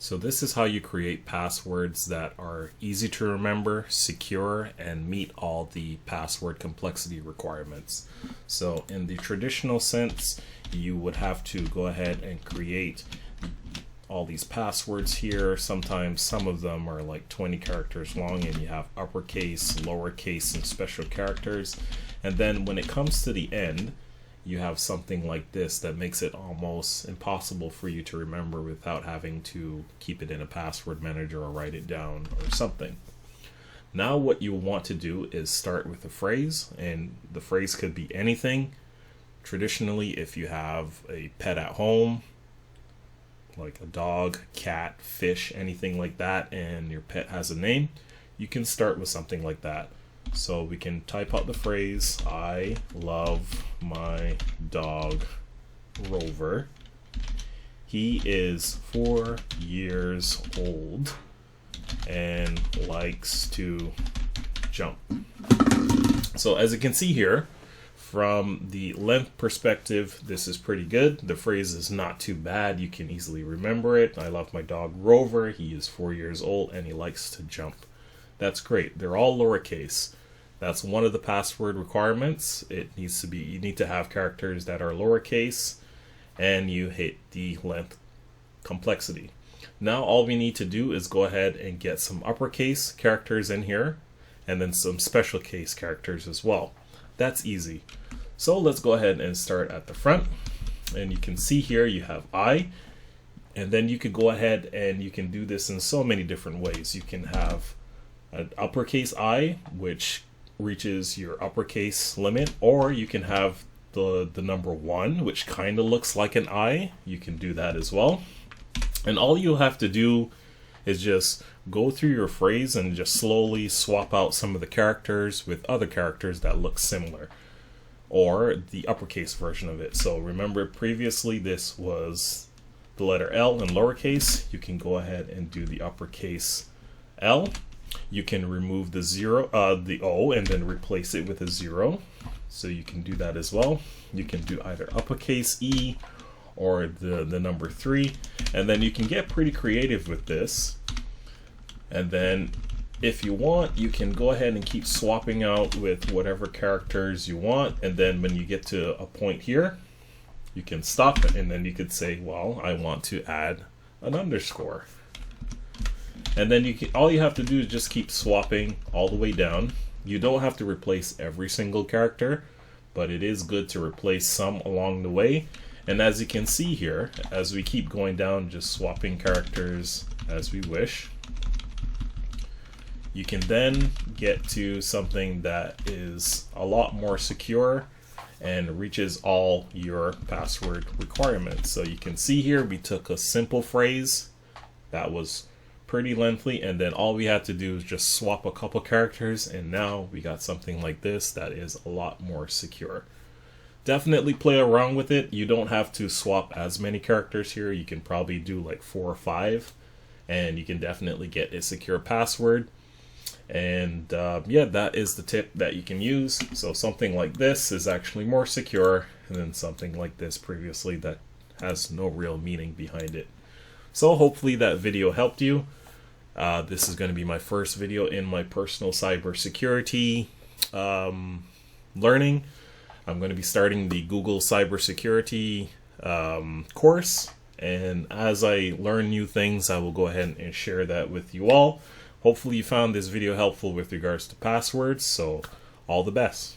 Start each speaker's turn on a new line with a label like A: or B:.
A: So this is how you create passwords that are easy to remember, secure, and meet all the password complexity requirements. So in the traditional sense, you would have to go ahead and create all these passwords here. Sometimes some of them are like 20 characters long, and you have uppercase, lowercase, and special characters. And then when it comes to the end, you have something like this that makes it almost impossible for you to remember without having to keep it in a password manager or write it down or something. Now what you want to do is start with a phrase, and the phrase could be anything. Traditionally, if you have a pet at home, like a dog, cat, fish, anything like that, and your pet has a name, you can start with something like that. So we can type out the phrase, I love my dog Rover. He is 4 years old and likes to jump. So as you can see here, from the length perspective, this is pretty good. The phrase is not too bad. You can easily remember it. I love my dog Rover. He is 4 years old and he likes to jump. That's great. They're all lowercase. That's one of the password requirements. It needs to be, you need to have characters that are lowercase, and you hit the length complexity. Now all we need to do is go ahead and get some uppercase characters in here, and then some special case characters as well. That's easy. So let's go ahead and start at the front. And you can see here you have I, and then you could go ahead and you can do this in so many different ways. You can have an uppercase I, which reaches your uppercase limit, or you can have the number 1, which kind of looks like an I. You can do that as well. And all you'll have to do is just go through your phrase and just slowly swap out some of the characters with other characters that look similar, or the uppercase version of it. So remember, previously this was the letter L in lowercase. You can go ahead and do the uppercase L. You can remove the the O, and then replace it with a 0. So you can do that as well. You can do either uppercase E or the number 3, and then you can get pretty creative with this. And then if you want, you can go ahead and keep swapping out with whatever characters you want, and then when you get to a point here, you can stop it, and then you could say, well, I want to add an underscore. And then all you have to do is just keep swapping all the way down. You don't have to replace every single character, but it is good to replace some along the way. And as you can see here, as we keep going down, just swapping characters as we wish, you can then get to something that is a lot more secure and reaches all your password requirements. So you can see here, we took a simple phrase that was pretty lengthy, and then all we had to do is just swap a couple characters, and now we got something like this that is a lot more secure. Definitely play around with it. You don't have to swap as many characters here. You can probably do like 4 or 5, and you can definitely get a secure password. And yeah, that is the tip that you can use. So something like this is actually more secure than something like this previously that has no real meaning behind it. So hopefully that video helped you. This is going to be my first video in my personal cybersecurity learning. I'm going to be starting the Google cybersecurity course, and as I learn new things, I will go ahead and share that with you all. Hopefully you found this video helpful with regards to passwords, so all the best.